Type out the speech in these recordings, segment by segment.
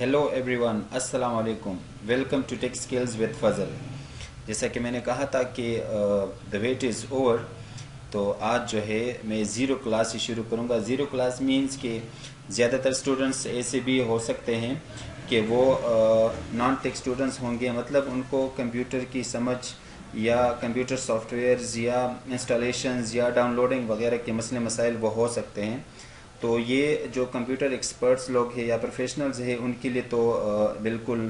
Hello everyone, अस्सलाम वालेकुम। Welcome to tech skills with Fazal. जैसा कि मैंने कहा था कि द वेट इज़ ओवर, तो आज जो है मैं ज़ीरो क्लास से शुरू करूँगा। ज़ीरो क्लास मींस कि ज़्यादातर स्टूडेंट्स ऐसे भी हो सकते हैं कि वो नॉन टेक स्टूडेंट्स होंगे, मतलब उनको कंप्यूटर की समझ या कंप्यूटर सॉफ्टवेयर्स या इंस्टॉलेशंस या डाउनलोडिंग वगैरह के मसले मसाइल वो हो सकते हैं। तो ये जो कंप्यूटर एक्सपर्ट्स लोग हैं या प्रोफेशनल्स हैं उनके लिए तो बिल्कुल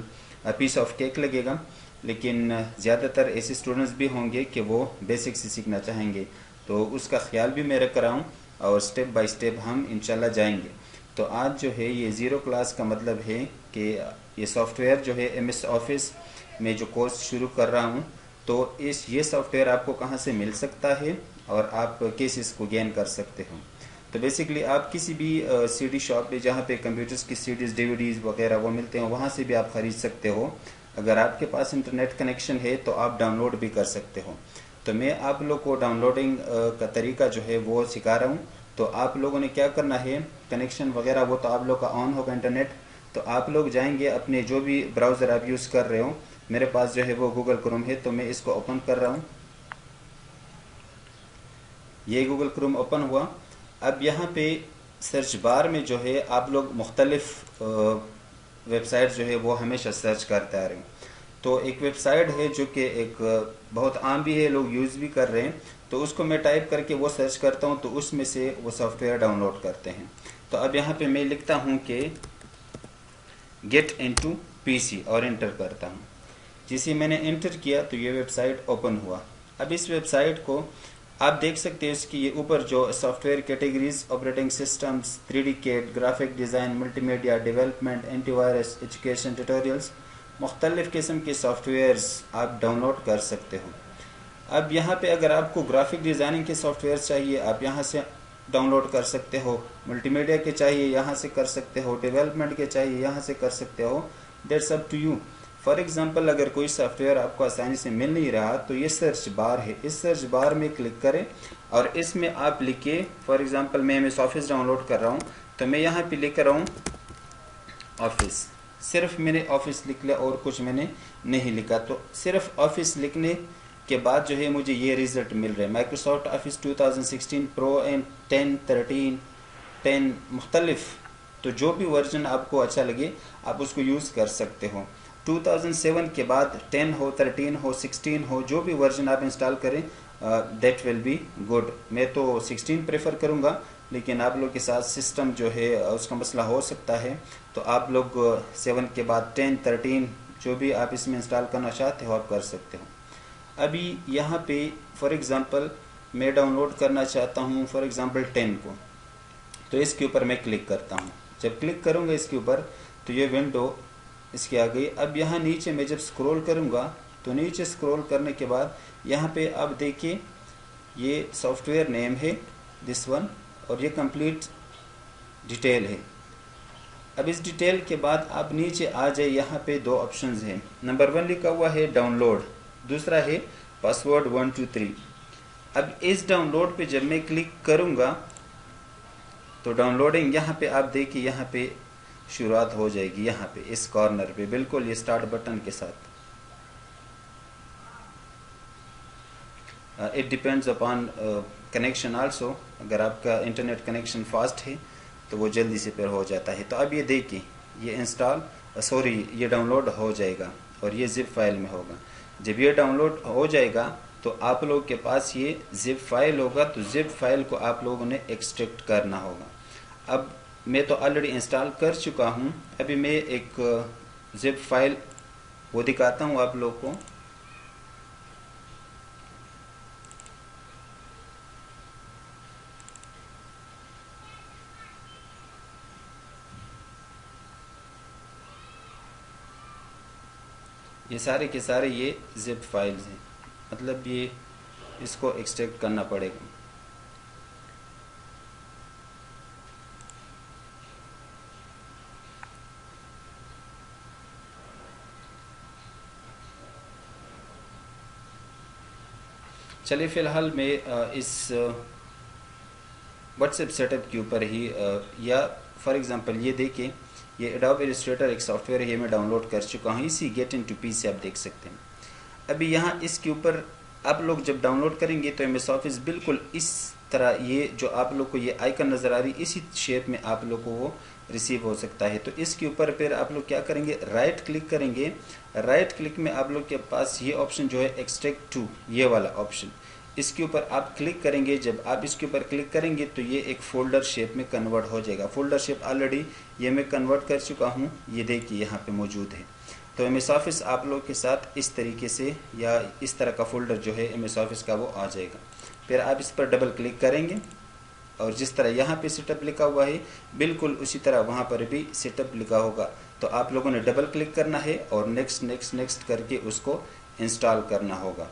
पीस ऑफ केक लगेगा, लेकिन ज़्यादातर ऐसे स्टूडेंट्स भी होंगे कि वो बेसिक से सीखना चाहेंगे। तो उसका ख्याल भी मैं रख रहा हूँ और स्टेप बाय स्टेप हम इंशाल्लाह जाएंगे। तो आज जो है ये ज़ीरो क्लास का मतलब है कि ये सॉफ्टवेयर जो है MS ऑफिस में जो कोर्स शुरू कर रहा हूँ, तो ये सॉफ्टवेयर आपको कहाँ से मिल सकता है और आप कैसे इसको गेन कर सकते हो। तो बेसिकली आप किसी भी सीडी शॉप पे जहाँ पे कंप्यूटर्स की सीडीज डीवीडीज वगैरह वो मिलते हैं वहाँ से भी आप ख़रीद सकते हो। अगर आपके पास इंटरनेट कनेक्शन है तो आप डाउनलोड भी कर सकते हो। तो मैं आप लोग को डाउनलोडिंग का तरीका जो है वो सिखा रहा हूँ। तो आप लोगों ने क्या करना है, कनेक्शन वगैरह वो तो आप लोग का ऑन होगा इंटरनेट। तो आप लोग जाएंगे अपने जो भी ब्राउज़र आप यूज़ कर रहे हो, मेरे पास जो है वो गूगल क्रोम है, तो मैं इसको ओपन कर रहा हूँ। ये गूगल क्रोम ओपन हुआ। अब यहाँ पे सर्च बार में जो है आप लोग मुख्तलिफ वेबसाइट जो है वो हमेशा सर्च करते आ रहे हैं। तो एक वेबसाइट है जो कि एक बहुत आम भी है, लोग यूज़ भी कर रहे हैं। तो उसको मैं टाइप करके वो सर्च करता हूँ तो उसमें से वो सॉफ्टवेयर डाउनलोड करते हैं। तो अब यहाँ पे मैं लिखता हूँ कि गेट इनटू पीसी और इंटर करता हूँ। जिसे मैंने इंटर किया तो ये वेबसाइट ओपन हुआ। अब इस वेबसाइट को आप देख सकते हैं, इसकी ये ऊपर जो software categories, operating systems, 3D CAD, graphic design, multimedia, development, antivirus, education, tutorials, मुख्तलिफ़ किस्म के सॉफ्टवेयर्स आप डाउनलोड कर सकते हो। अब यहाँ पे अगर आपको ग्राफिक डिज़ाइनिंग के सॉफ्टवेयर चाहिए आप यहाँ से डाउनलोड कर सकते हो, मल्टीमीडिया के चाहिए यहाँ से कर सकते हो, डेवलपमेंट के चाहिए यहाँ से कर सकते हो। That's up to you. For example अगर कोई सॉफ्टवेयर आपको आसानी से मिल नहीं रहा तो ये सर्च बार है, इस सर्च बार में क्लिक करें और इसमें आप लिखिए, फॉर एग्जांपल मैं MS ऑफिस डाउनलोड कर रहा हूँ तो मैं यहाँ पे लिख रहा हूँ ऑफिस। सिर्फ मैंने ऑफिस लिख लिया और कुछ मैंने नहीं लिखा। तो सिर्फ ऑफिस लिखने के बाद जो है मुझे ये रिजल्ट मिल रहे हैं। माइक्रोसॉफ्ट ऑफिस 2016 प्रो एंड 10, 13, 10 मुख्तलिफ। तो जो भी वर्जन आपको अच्छा लगे आप उसको यूज़ कर सकते हो। 2007 के बाद 10 हो, 13 हो, 16 हो, जो भी वर्जन आप इंस्टॉल करें दैट विल बी गुड। मैं तो 16 प्रेफर करूँगा, लेकिन आप लोग के साथ सिस्टम जो है उसका मसला हो सकता है। तो आप लोग 7 के बाद 10, 13 जो भी आप इसमें इंस्टॉल करना चाहते हो आप कर सकते हो। अभी यहाँ पे फॉर एग्ज़ाम्पल मैं डाउनलोड करना चाहता हूँ फॉर एग्ज़ाम्पल 10 को, तो इसके ऊपर मैं क्लिक करता हूँ। जब क्लिक करूँगा इसके ऊपर तो ये विंडो इसकी आ गई। अब यहाँ नीचे मैं जब स्क्रॉल करूँगा तो नीचे स्क्रॉल करने के बाद यहाँ पे आप देखिए ये सॉफ्टवेयर नेम है दिस वन और ये कंप्लीट डिटेल है। अब इस डिटेल के बाद आप नीचे आ जाए, यहाँ पे दो ऑप्शंस हैं। नंबर 1 लिखा हुआ है डाउनलोड, दूसरा है पासवर्ड 1 2 3। अब इस डाउनलोड पे जब मैं क्लिक करूँगा तो डाउनलोडिंग यहाँ पे आप देखिए यहाँ पे शुरुआत हो जाएगी। यहाँ पे इस कॉर्नर पे बिल्कुल ये स्टार्ट बटन के साथ। It depends upon connection also. अगर आपका इंटरनेट कनेक्शन फास्ट है तो वो जल्दी से फिर हो जाता है। तो अब ये देखिए ये इंस्टॉल ये डाउनलोड हो जाएगा और ये जिप फाइल में होगा। जब ये डाउनलोड हो जाएगा तो आप लोग के पास ये जिप फाइल होगा, तो जिप फाइल को आप लोगों ने एक्सट्रैक्ट करना होगा। अब मैं तो ऑलरेडी इंस्टॉल कर चुका हूँ, अभी मैं एक जिप फाइल वो दिखाता हूँ आप लोग को। ये सारे के सारे ये जिप फाइल्स हैं, मतलब ये इसको एक्सट्रैक्ट करना पड़ेगा। चलिए फ़िलहाल मैं इस व्हाट्सएप सेटअप के ऊपर ही या फॉर एग्ज़ाम्पल ये देखिए ये एडोब इलस्ट्रेटर एक सॉफ्टवेयर है, ये मैं डाउनलोड कर चुका हूँ, इसी गेट इनटू पी से आप देख सकते हैं। अभी यहाँ इसके ऊपर आप लोग जब डाउनलोड करेंगे तो एमएस ऑफिस बिल्कुल इस तरह, ये जो आप लोग को ये आइकन नज़र आ रही इसी शेप में आप लोग को वो रिसीव हो सकता है। तो इसके ऊपर फिर आप लोग क्या करेंगे, राइट क्लिक करेंगे। राइट क्लिक में आप लोग के पास ये ऑप्शन जो है एक्सट्रैक्ट टू, ये वाला ऑप्शन, इसके ऊपर आप क्लिक करेंगे। जब आप इसके ऊपर क्लिक करेंगे तो ये एक फोल्डर शेप में कन्वर्ट हो जाएगा। फोल्डर शेप ऑलरेडी ये मैं कन्वर्ट कर चुका हूँ, ये देखिए यहाँ पे मौजूद है। तो एमएस ऑफिस आप लोग के साथ इस तरीके से या इस तरह का फोल्डर जो है एमएस ऑफिस का वो आ जाएगा। फिर आप इस पर डबल क्लिक करेंगे और जिस तरह यहाँ पे सेटअप लिखा हुआ है बिल्कुल उसी तरह वहाँ पर भी सेटअप लिखा होगा। तो आप लोगों ने डबल क्लिक करना है और नेक्स्ट नेक्स्ट नेक्स्ट करके उसको इंस्टॉल करना होगा।